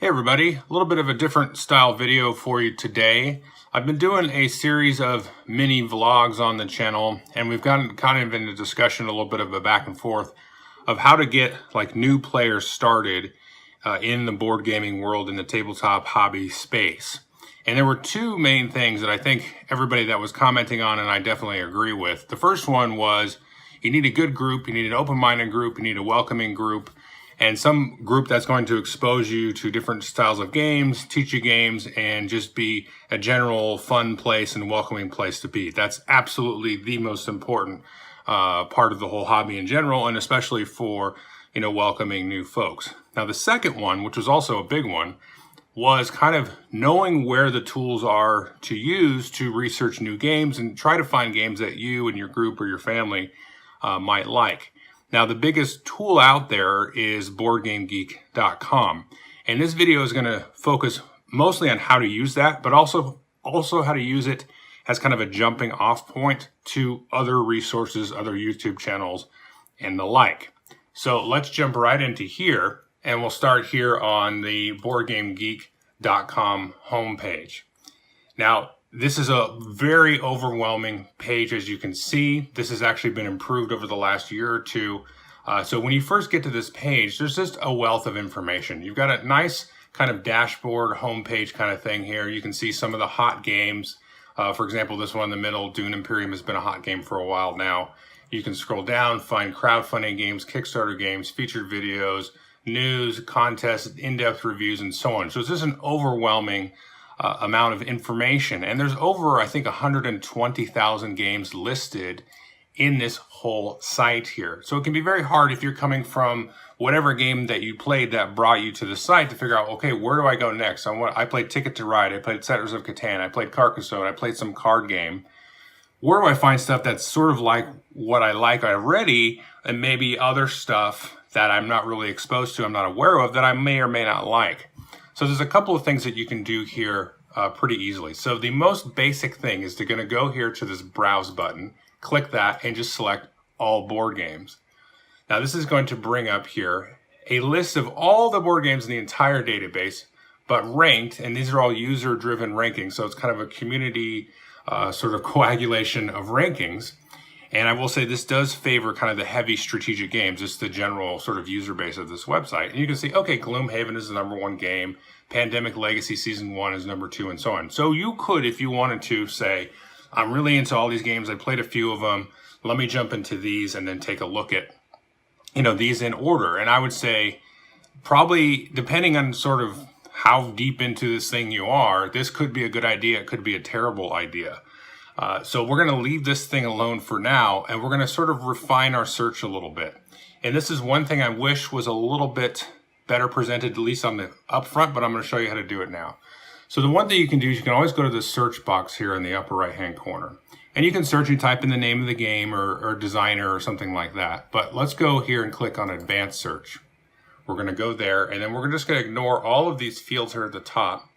everybody, a little bit of a different style video for you today. I've been doing a series of mini vlogs on the channel, and we've gotten kind of into discussion, a little bit of a back and forth of how to get like new players started in the board gaming world, in the tabletop hobby space. And there were two main things that I think everybody that was commenting on, and I definitely agree with. The first one was you need a good group, you need an open-minded group, you need a welcoming group, and some group that's going to expose you to different styles of games, teach you games, and just be a general fun place and welcoming place to be. That's absolutely the most important part of the whole hobby in general, and especially for, welcoming new folks. Now, the second one, which was also a big one, was kind of knowing where the tools are to use to research new games and try to find games that you and your group or your family might like. Now, the biggest tool out there is BoardGameGeek.com. And this video is going to focus mostly on how to use that, but also how to use it as kind of a jumping off point to other resources, other YouTube channels, and the like. So let's jump right into here, and we'll start here on the BoardGameGeek.com homepage. Now, this is a very overwhelming page, as you can see. This has actually been improved over the last year or two. So when you first get to this page, there's just a wealth of information. You've got a nice kind of dashboard homepage kind of thing here. You can see some of the hot games. For example, this one in the middle, Dune Imperium, has been a hot game for a while now. You can scroll down, find crowdfunding games, Kickstarter games, featured videos, news, contests, in-depth reviews, and so on. So it's just an overwhelming amount of information, and there's over, I think, 120,000 games listed in this whole site here. So it can be very hard if you're coming from whatever game that you played that brought you to the site to figure out, okay, where do I go next? I played Ticket to Ride, I played Settlers of Catan, I played Carcassonne, I played some card game. Where do I find stuff that's sort of like what I like already, and maybe other stuff that I'm not really exposed to, I'm not aware of, that I may or may not like? So there's a couple of things that you can do here pretty easily. So the most basic thing is to go here to this browse button, click that, and just select all board games. Now this is going to bring up here a list of all the board games in the entire database, but ranked, and these are all user-driven rankings, so it's kind of a community sort of coagulation of rankings. And I will say this does favor kind of the heavy strategic games. It's the general sort of user base of this website. And you can see, okay, Gloomhaven is the #1 game. Pandemic Legacy Season 1 is #2, and so on. So you could, if you wanted to, say, I'm really into all these games. I played a few of them. Let me jump into these and then take a look at, these in order. And I would say probably, depending on sort of how deep into this thing you are, this could be a good idea. It could be a terrible idea. So we're going to leave this thing alone for now, and we're going to sort of refine our search a little bit. And this is one thing I wish was a little bit better presented, at least on the upfront, but I'm going to show you how to do it now. So the one thing you can do is you can always go to the search box here in the upper right-hand corner. And you can search and type in the name of the game or designer or something like that. But let's go here and click on Advanced Search. We're going to go there, and then we're just going to ignore all of these fields here at the top.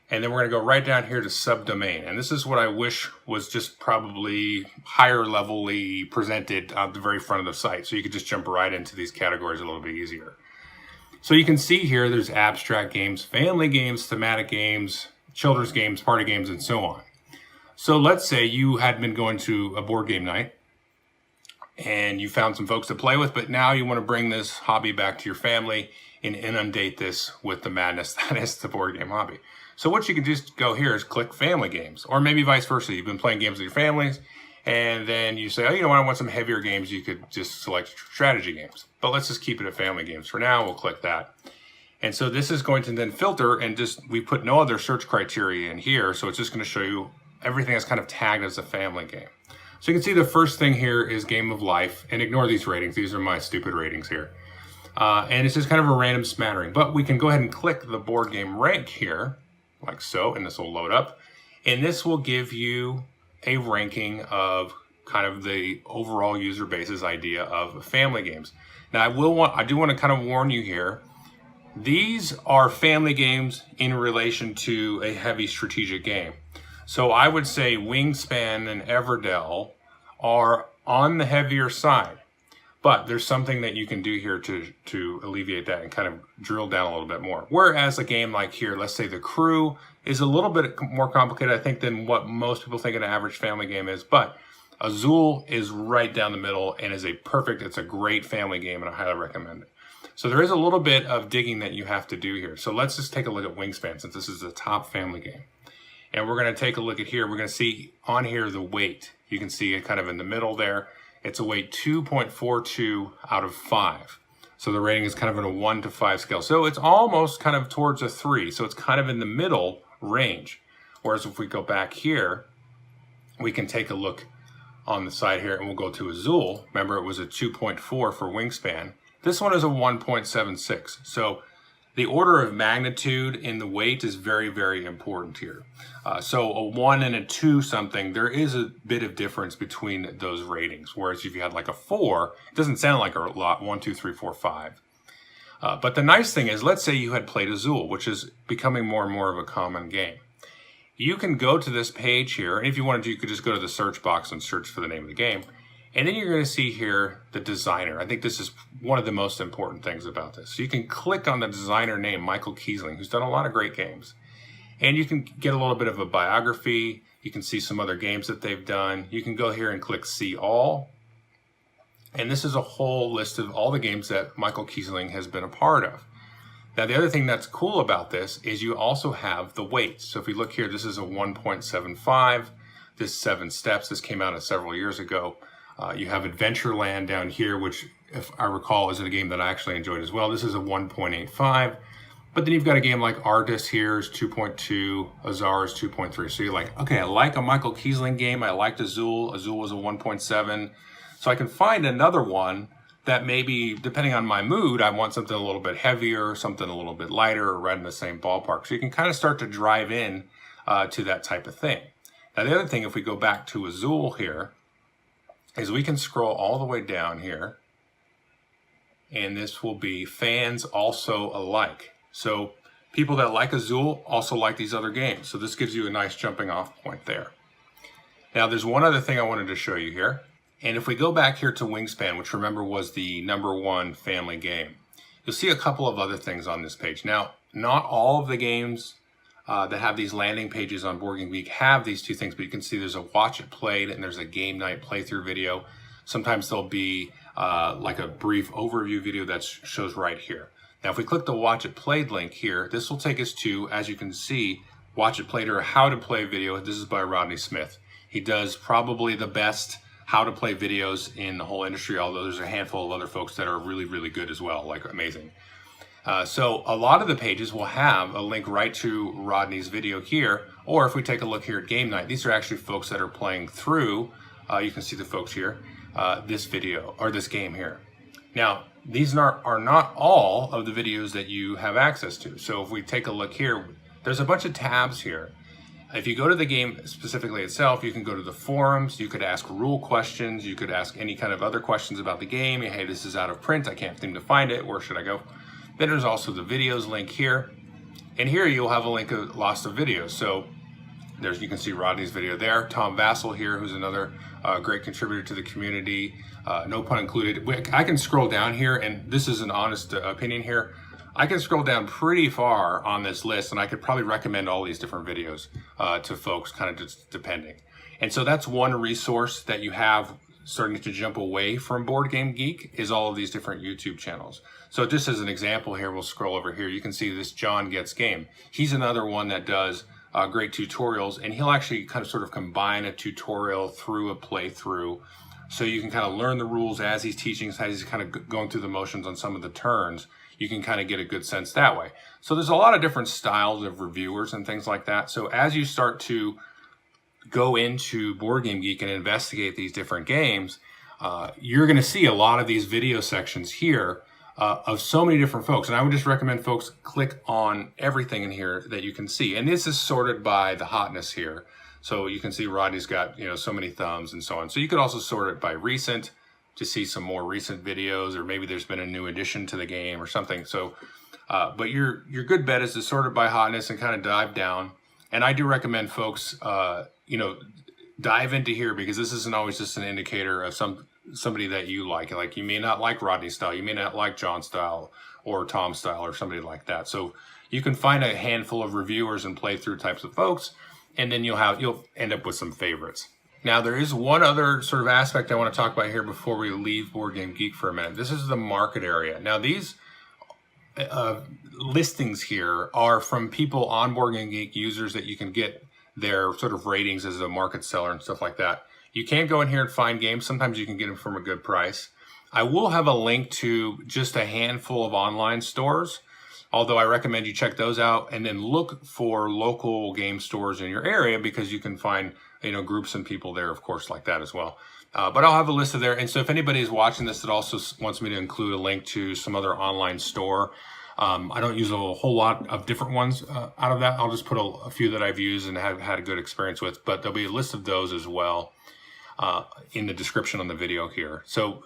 And then we're going to go right down here to subdomain. And this is what I wish was just probably higher levelly presented at the very front of the site. So you could just jump right into these categories a little bit easier. So you can see here there's abstract games, family games, thematic games, children's games, party games, and so on. So let's say you had been going to a board game night and you found some folks to play with, but now you want to bring this hobby back to your family and inundate this with the madness that is the board game hobby. So what you can just go here is click family games, or maybe vice versa. You've been playing games with your families, and then you say, oh, I want some heavier games. You could just select strategy games. But let's just keep it at family games for now. We'll click that. And so this is going to then filter, and we put no other search criteria in here. So it's just going to show you everything that's kind of tagged as a family game. So you can see the first thing here is Game of Life, and ignore these ratings. These are my stupid ratings here. And it's just kind of a random smattering. But we can go ahead and click the board game rank here, like so, and this will load up. And this will give you a ranking of kind of the overall user base's idea of family games. Now, I do want to kind of warn you here. These are family games in relation to a heavy strategic game. So I would say Wingspan and Everdell are on the heavier side. But there's something that you can do here to alleviate that and kind of drill down a little bit more. Whereas a game like here, let's say the Crew, is a little bit more complicated, I think, than what most people think an average family game is. But Azul is right down the middle and is it's a great family game, and I highly recommend it. So there is a little bit of digging that you have to do here. So let's just take a look at Wingspan, since this is the top family game. And we're going to take a look at here. We're going to see on here the weight. You can see it kind of in the middle there. It's a weight 2.42 out of 5. So the rating is kind of in a 1 to 5 scale. So it's almost kind of towards a 3. So it's kind of in the middle range. Whereas if we go back here, we can take a look on the side here and we'll go to Azul. Remember, it was a 2.4 for Wingspan. This one is a 1.76. So the order of magnitude in the weight is very, very important here. So a 1 and a 2 something, there is a bit of difference between those ratings. Whereas if you had like a 4, it doesn't sound like a lot, 1, 2, 3, 4, 5. But the nice thing is, let's say you had played Azul, which is becoming more and more of a common game. You can go to this page here, and if you wanted to, you could just go to the search box and search for the name of the game. And then you're going to see here the designer. I think this is one of the most important things about this. So you can click on the designer name, Michael Kiesling, who's done a lot of great games. And you can get a little bit of a biography. You can see some other games that they've done. You can go here and click See All. And this is a whole list of all the games that Michael Kiesling has been a part of. Now, the other thing that's cool about this is you also have the weights. So if we look here, this is a 1.75. This 7 Steps. This came out several years ago. You have Adventureland down here, which, if I recall, is a game that I actually enjoyed as well. This is a 1.85. But then you've got a game like Artist here is 2.2, Azar is 2.3. So you're like, okay, I like a Michael Kiesling game. I liked Azul. Azul was a 1.7. So I can find another one that maybe, depending on my mood, I want something a little bit heavier, something a little bit lighter, or right in the same ballpark. So you can kind of start to drive in to that type of thing. Now, the other thing, if we go back to Azul here, is we can scroll all the way down here, and this will be fans also alike. So people that like Azul also like these other games. So this gives you a nice jumping off point there. Now there's one other thing I wanted to show you here. And if we go back here to Wingspan, which remember was the #1 family game, you'll see a couple of other things on this page. Now, not all of the games that have these landing pages on Board Game Geek have these two things, but you can see there's a watch it played and there's a game night playthrough video. Sometimes there'll be like a brief overview video that shows right here. Now, if we click the watch it played link here, this will take us to, as you can see, watch it played or how to play video. This is by Rodney Smith. He does probably the best how to play videos in the whole industry, although there's a handful of other folks that are really, really good as well, like amazing. So a lot of the pages will have a link right to Rodney's video here, or if we take a look here at Game Night, these are actually folks that are playing through, you can see the folks here, this video, or this game here. Now, these are not all of the videos that you have access to. So if we take a look here, there's a bunch of tabs here. If you go to the game specifically itself, you can go to the forums, you could ask rule questions, you could ask any kind of other questions about the game. Hey, this is out of print, I can't seem to find it, where should I go? Then there's also the videos link here. And here you'll have a link of lots of videos. So you can see Rodney's video there. Tom Vassell here, who's another great contributor to the community, no pun included. I can scroll down here, and this is an honest opinion here. I can scroll down pretty far on this list, and I could probably recommend all these different videos to folks, kind of just depending. And so that's one resource that you have starting to jump away from Board Game Geek, is all of these different YouTube channels. So just as an example here, we'll scroll over here. You can see this John Gets Game. He's another one that does great tutorials, and he'll actually kind of sort of combine a tutorial through a playthrough. So you can kind of learn the rules as he's teaching, as he's kind of going through the motions on some of the turns. You can kind of get a good sense that way. So there's a lot of different styles of reviewers and things like that. So as you start to go into Board Game Geek and investigate these different games, you're going to see a lot of these video sections here of so many different folks. And I would just recommend folks click on everything in here that you can see. And this is sorted by the hotness here. So you can see Rodney's got, so many thumbs and so on. So you could also sort it by recent to see some more recent videos, or maybe there's been a new addition to the game or something. So, but your good bet is to sort it by hotness and kind of dive down. And I do recommend folks, dive into here, because this isn't always just an indicator of somebody that you like. Like you may not like Rodney's style, you may not like John's style or Tom's style or somebody like that. So you can find a handful of reviewers and playthrough types of folks, and then you'll end up with some favorites. Now, there is one other sort of aspect I want to talk about here before we leave Board Game Geek for a minute. This is the market area. Now, these listings here are from people on Board Game Geek, users that you can get their sort of ratings as a market seller and stuff like that. You can go in here and find games. Sometimes you can get them from a good price. I will have a link to just a handful of online stores, although I recommend you check those out and then look for local game stores in your area, because you can find, groups and people there, of course, like that as well. But I'll have a list of there. And so if anybody is watching this that also wants me to include a link to some other online store, I don't use a whole lot of different ones out of that. I'll just put a few that I've used and have had a good experience with, but there'll be a list of those as well in the description on the video here. So,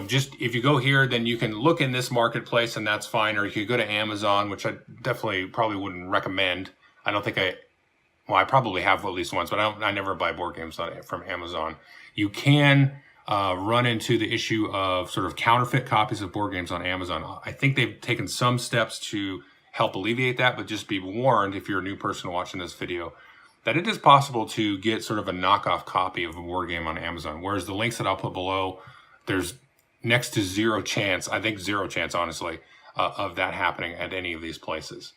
just if you go here, then you can look in this marketplace and that's fine. Or you could go to Amazon, which I definitely probably wouldn't recommend. I don't think I probably have at least once, but I never buy board games from Amazon. You can run into the issue of sort of counterfeit copies of board games on Amazon. I think they've taken some steps to help alleviate that, but just be warned if you're a new person watching this video that it is possible to get sort of a knockoff copy of a board game on Amazon. Whereas the links that I'll put below, there's next to zero chance, I think zero chance, honestly, of that happening at any of these places.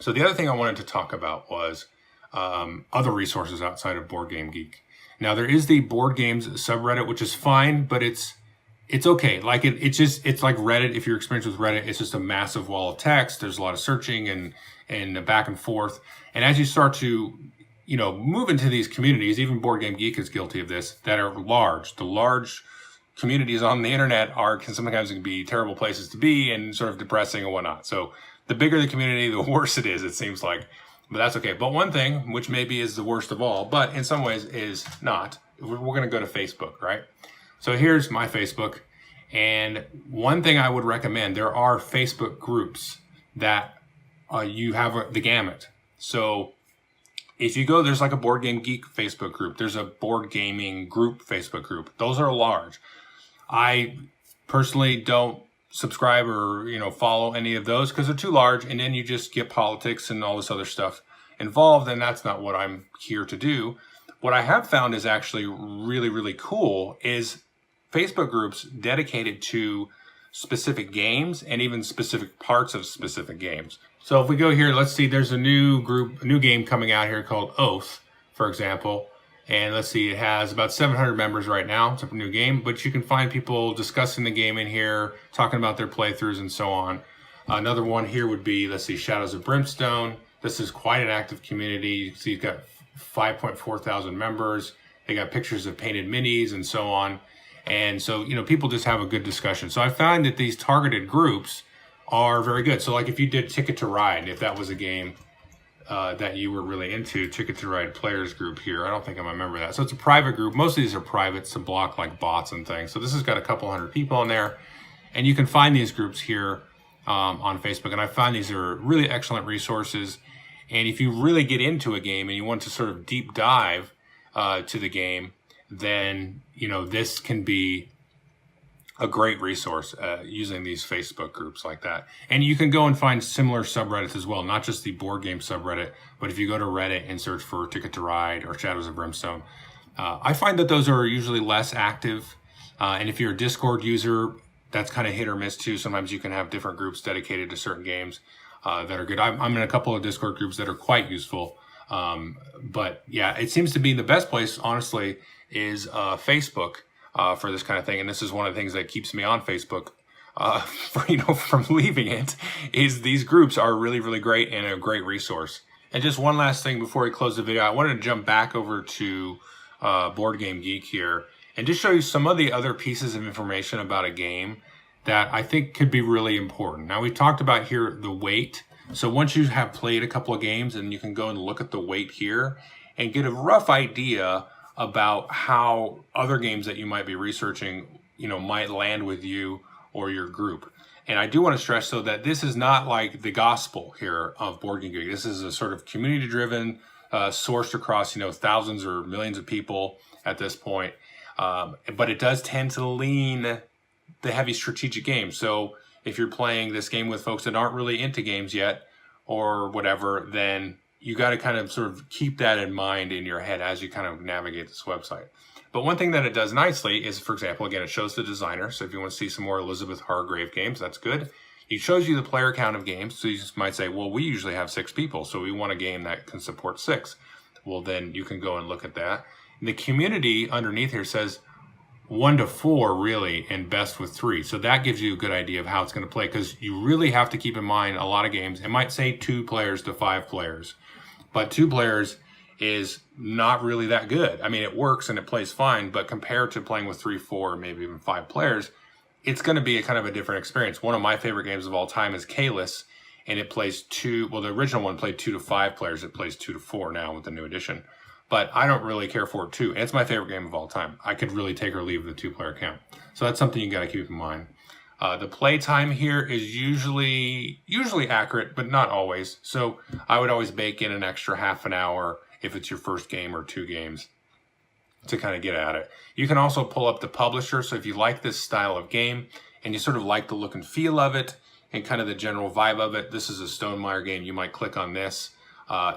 So the other thing I wanted to talk about was other resources outside of Board Game Geek. Now, there is the board games subreddit, which is fine, but it's okay. Like it's like Reddit. If you're experienced with Reddit, it's just a massive wall of text. There's a lot of searching and back and forth. And as you start to, move into these communities, even Board Game Geek is guilty of this, that are large. The large communities on the internet can sometimes be terrible places to be and sort of depressing and whatnot. So the bigger the community, the worse it is, it seems like. But that's okay. But one thing, which maybe is the worst of all, but in some ways is not, we're going to go to Facebook, right? So here's my Facebook. And one thing I would recommend, there are Facebook groups that you have the gamut. So if you go, there's like a Board Game Geek Facebook group. There's a board gaming group Facebook group. Those are large. I personally don't subscribe or follow any of those because they're too large, and then you just get politics and all this other stuff involved, and that's not what I'm here to do. What I have found is actually really, really cool is Facebook groups dedicated to specific games and even specific parts of specific games. So if we go here, let's see, there's a new game coming out here called Oath, for example. And let's see, it has about 700 members right now. It's a new game, but you can find people discussing the game in here, talking about their playthroughs and so on. Another one here would be, let's see, Shadows of Brimstone. This is quite an active community. You can see you've got 5.4 thousand members. They got pictures of painted minis and so on. And so, people just have a good discussion. So I find that these targeted groups are very good. So like if you did Ticket to Ride, if that was a game that you were really into, Ticket to Ride players group here. I don't think I'm a member of that. So it's a private group. Most of these are private to block like bots and things. So this has got a couple hundred people in there. And you can find these groups here on Facebook. And I find these are really excellent resources. And if you really get into a game and you want to sort of deep dive to the game, then, this can be a great resource using these Facebook groups like that. And you can go and find similar subreddits as well, not just the board game subreddit, but if you go to Reddit and search for Ticket to Ride or Shadows of Brimstone, I find that those are usually less active. And if you're a Discord user, that's kind of hit or miss too. Sometimes you can have different groups dedicated to certain games that are good. I'm in a couple of Discord groups that are quite useful. But yeah, it seems to be the best place, honestly, is Facebook. For this kind of thing, and this is one of the things that keeps me on Facebook from leaving it, is these groups are really, really great and a great resource. And just one last thing before we close the video, I wanted to jump back over to Board Game Geek here and just show you some of the other pieces of information about a game that I think could be really important. Now, we talked about here the weight. So once you have played a couple of games, and you can go and look at the weight here and get a rough idea about how other games that you might be researching, might land with you or your group. And I do want to stress, though, that this is not like the gospel here of Board Game Geek. This is a sort of community-driven, sourced across, thousands or millions of people at this point. But it does tend to lean the heavy strategic games. So if you're playing this game with folks that aren't really into games yet or whatever, then you got to kind of sort of keep that in mind in your head as you kind of navigate this website. But one thing that it does nicely is, for example, again, it shows the designer. So if you want to see some more Elizabeth Hargrave games, that's good. It shows you the player count of games. So you just might say, well, we usually have 6 people, so we want a game that can support 6. Well, then you can go and look at that. And the community underneath here says 1 to 4 really, and best with 3. So that gives you a good idea of how it's going to play, because you really have to keep in mind a lot of games. It might say 2 players to 5 players, but 2 players is not really that good. I mean, it works and it plays fine, but compared to playing with 3, 4, maybe even 5 players, it's going to be a kind of a different experience. One of my favorite games of all time is Kalis, and it plays 2, well, the original one played 2 to 5 players. It plays 2 to 4 now with the new edition. But I don't really care for it too. It's my favorite game of all time. I could really take or leave the 2-player count. So that's something you got to keep in mind. The play time here is usually accurate, but not always. So I would always bake in an extra half an hour if it's your first game or 2 games to kind of get at it. You can also pull up the publisher. So if you like this style of game and you sort of like the look and feel of it and kind of the general vibe of it, this is a Stonemaier game. You might click on this.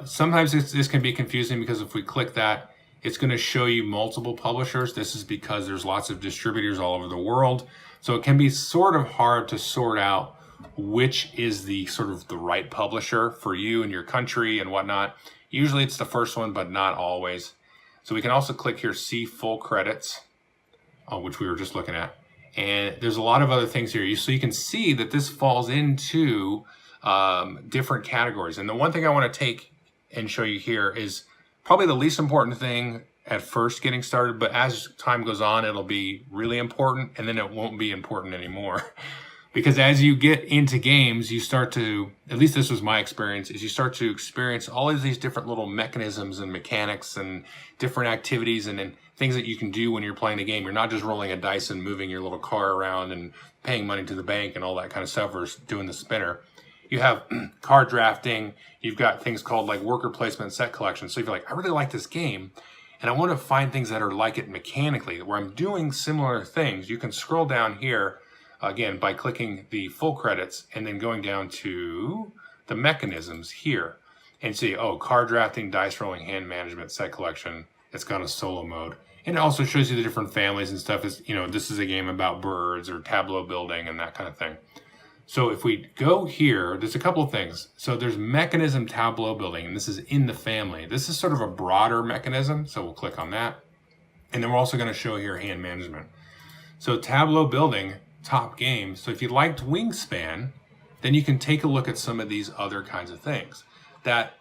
Sometimes this can be confusing, because if we click that, it's going to show you multiple publishers. This is because there's lots of distributors all over the world. So it can be sort of hard to sort out which is the sort of the right publisher for you and your country and whatnot. Usually it's the first one, but not always. So we can also click here, see full credits, which we were just looking at. And there's a lot of other things here. So you can see that this falls into different categories. And the one thing I want to take and show you here is probably the least important thing at first getting started, but as time goes on, it'll be really important, and then it won't be important anymore. Because as you get into games, you start to, at least this was my experience, is you start to experience all of these different little mechanisms and mechanics and different activities and things that you can do when you're playing the game. You're not just rolling a dice and moving your little car around and paying money to the bank and all that kind of stuff, or doing the spinner. You have card drafting. You've got things called like worker placement, set collection. So if you're like, I really like this game, and I want to find things that are like it mechanically, where I'm doing similar things, you can scroll down here, again, by clicking the full credits and then going down to the mechanisms here and see, oh, card drafting, dice rolling, hand management, set collection. It's got a solo mode. And it also shows you the different families and stuff. Is, you know, this is a game about birds or tableau building and that kind of thing. So if we go here, there's a couple of things. So there's mechanism tableau building, and this is in the family. This is sort of a broader mechanism, so we'll click on that. And then we're also going to show here hand management. So tableau building, top game. So if you liked Wingspan, then you can take a look at some of these other kinds of things. That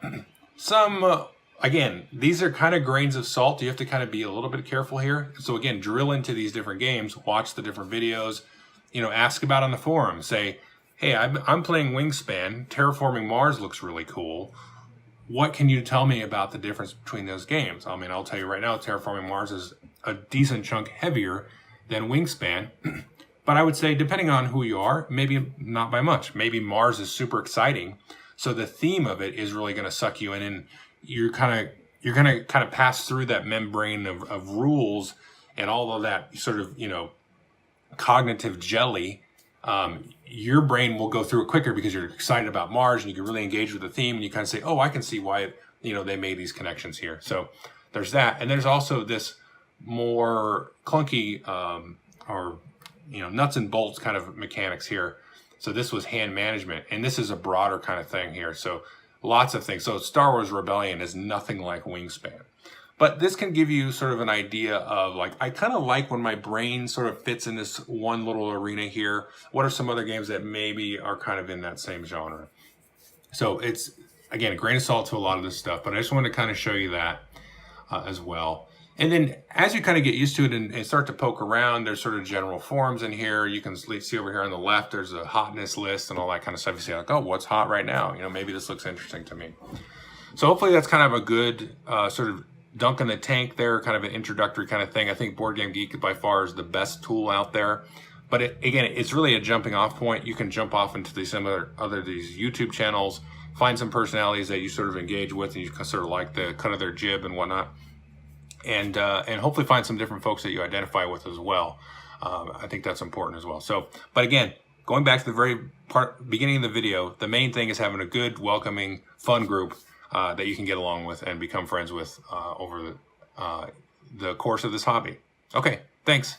some, again, these are kind of grains of salt. You have to kind of be a little bit careful here. So again, drill into these different games, watch the different videos, you know, ask about on the forum, say, hey, I'm playing Wingspan. Terraforming Mars looks really cool. What can you tell me about the difference between those games? I mean, I'll tell you right now, Terraforming Mars is a decent chunk heavier than Wingspan. But I would say, depending on who you are, maybe not by much. Maybe Mars is super exciting, so the theme of it is really going to suck you in, and you're going to kind of pass through that membrane of rules and all of that sort of, you know, cognitive jelly. Your brain will go through it quicker because you're excited about Mars and you can really engage with the theme, and you kind of say, oh, I can see why, you know, they made these connections here. So there's that. And there's also this more clunky, or, you know, nuts and bolts kind of mechanics here. So this was hand management, and this is a broader kind of thing here. So lots of things. So Star Wars Rebellion is nothing like Wingspan. But this can give you sort of an idea of, like, I kind of like when my brain sort of fits in this one little arena here. What are some other games that maybe are kind of in that same genre? So it's, again, a grain of salt to a lot of this stuff, but I just wanted to kind of show you that as well. And then as you kind of get used to it and start to poke around, there's sort of general forums in here. You can see over here on the left, there's a hotness list and all that kind of stuff. You see, like, oh, what's hot right now? You know, maybe this looks interesting to me. So hopefully that's kind of a good sort of dunk in the tank there, kind of an introductory kind of thing. I think Board Game Geek by far is the best tool out there. But again, it's really a jumping off point. You can jump off into these these YouTube channels, find some personalities that you sort of engage with and you sort of like the cut of their jib and whatnot. and hopefully find some different folks that you identify with as well. I think that's important as well. So, but again, going back to the very beginning of the video, the main thing is having a good, welcoming, fun group that you can get along with and become friends with over the course of this hobby. Okay, thanks.